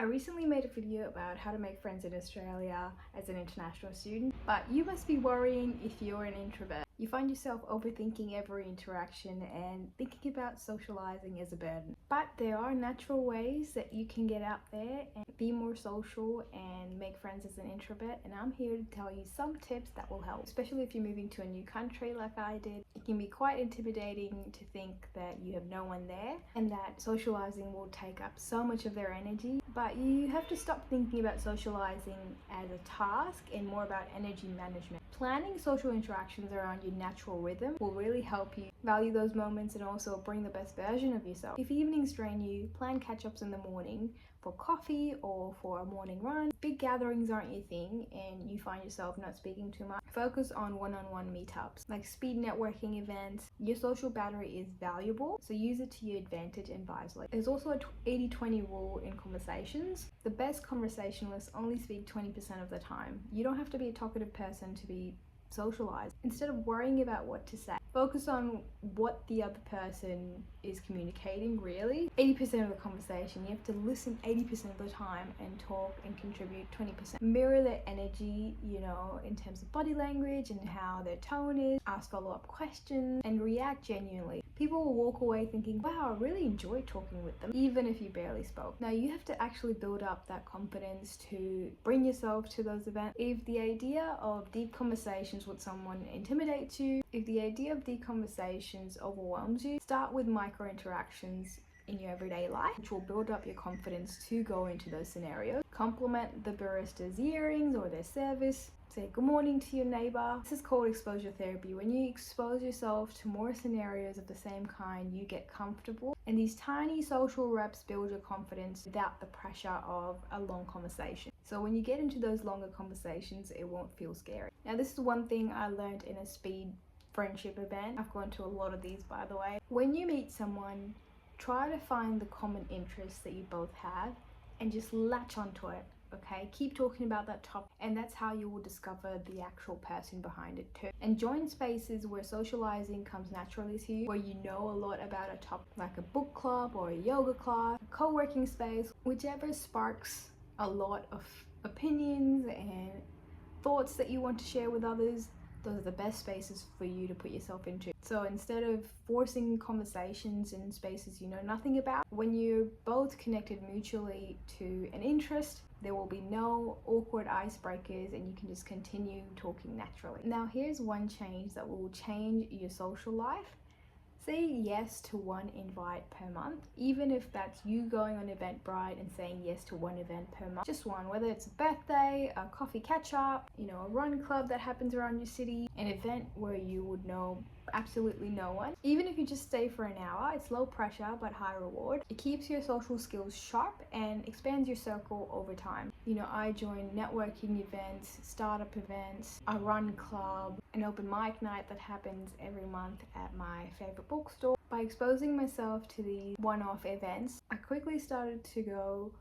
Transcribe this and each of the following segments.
I recently made a video about how to make friends in Australia as an international student, but you must be worrying if you're an introvert. You find yourself overthinking every interaction and thinking about socializing as a burden. But there are natural ways that you can get out there and be more social and make friends as an introvert, and I'm here to tell you some tips that will help, especially if you're moving to a new country like I did. It can be quite intimidating to think that you have no one there and that socializing will take up so much of their energy, but you have to stop thinking about socializing as a task and more about energy management. Planning social interactions around your natural rhythm will really help you value those moments and also bring the best version of yourself. If evenings drain you, plan catch-ups in the morning for coffee or for a morning run. Big gatherings aren't your thing and you find yourself not speaking too much, focus on one-on-one meetups like speed networking events. Your social battery is valuable, so use it to your advantage and wisely. There's also a 80-20 rule in conversations. The best conversationalists only speak 20% of the time. You don't have to be a talkative person to be socialized. Instead of worrying about what to say, focus on what the other person is communicating. Really, 80% of the conversation, you have to listen 80% of the time and talk and contribute 20%. Mirror their energy, in terms of body language and how their tone is. Ask follow-up questions and react genuinely. People will walk away thinking, wow, I really enjoyed talking with them, even if you barely spoke. Now you have to actually build up that confidence to bring yourself to those events. If the idea of deep conversations with someone intimidates you, if the idea of deep conversations overwhelms you, start with micro interactions in your everyday life, which will build up your confidence to go into those scenarios. Compliment the barista's earrings or their service. Say good morning to your neighbor. This is called exposure therapy. When you expose yourself to more scenarios of the same kind, you get comfortable, and these tiny social reps build your confidence without the pressure of a long conversation. So when you get into those longer conversations, it won't feel scary. Now this is one thing I learned in a speed friendship event. I've gone to a lot of these, by the way. When you meet someone, try to find the common interests that you both have and just latch onto it. Okay, keep talking about that topic, and that's how you will discover the actual person behind it too. And join spaces where socializing comes naturally to you, where you know a lot about a topic, like a book club or a yoga class, a co-working space, whichever sparks a lot of opinions and thoughts that you want to share with others. Those are the best spaces for you to put yourself into. So instead of forcing conversations in spaces you know nothing about, when you're both connected mutually to an interest, there will be no awkward icebreakers and you can just continue talking naturally. Now here's one change that will change your social life. Say yes to one invite per month, even if that's you going on Eventbrite and saying yes to one event per month. Just one, whether it's a birthday, a coffee catch-up, a run club that happens around your city, an event where you would know absolutely no one. Even if you just stay for an hour, it's low pressure but high reward. It keeps your social skills sharp and expands your circle over time. I join networking events, startup events, a run club, an open mic night that happens every month at my favorite bookstore. By exposing myself to these one-off events, I quickly started to go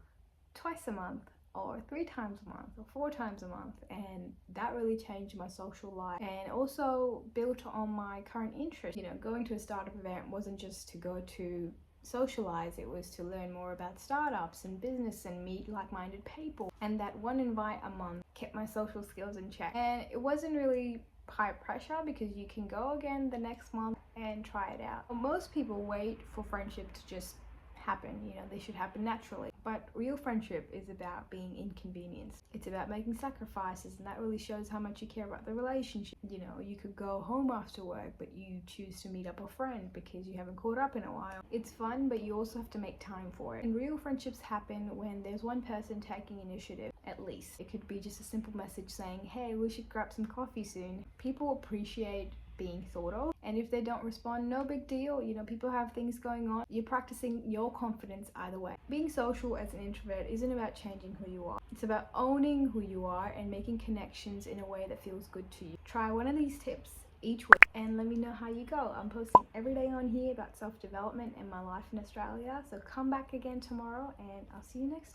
twice a month or 3 times a month or 4 times a month, and that really changed my social life and also built on my current interest. Going to a startup event wasn't just to go to socialize, it was to learn more about startups and business and meet like-minded people, and that one invite a month kept my social skills in check. And it wasn't really high pressure because you can go again the next month and try it out. Most people wait for friendship to just happen, they should happen naturally, but real friendship is about being inconvenienced. It's about making sacrifices, and that really shows how much you care about the relationship. You could go home after work, but you choose to meet up a friend because you haven't caught up in a while. It's fun, but you also have to make time for it. And real friendships happen when there's one person taking initiative, at least. It could be just a simple message saying, hey, we should grab some coffee soon. People appreciate being thought of, and if they don't respond, no big deal. People have things going on. You're practicing your confidence either way. Being social as an introvert isn't about changing who you are. It's about owning who you are and making connections in a way that feels good to you. Try one of these tips each week and let me know how you go. I'm posting every day on here about self-development and my life in Australia, so come back again tomorrow and I'll see you next time.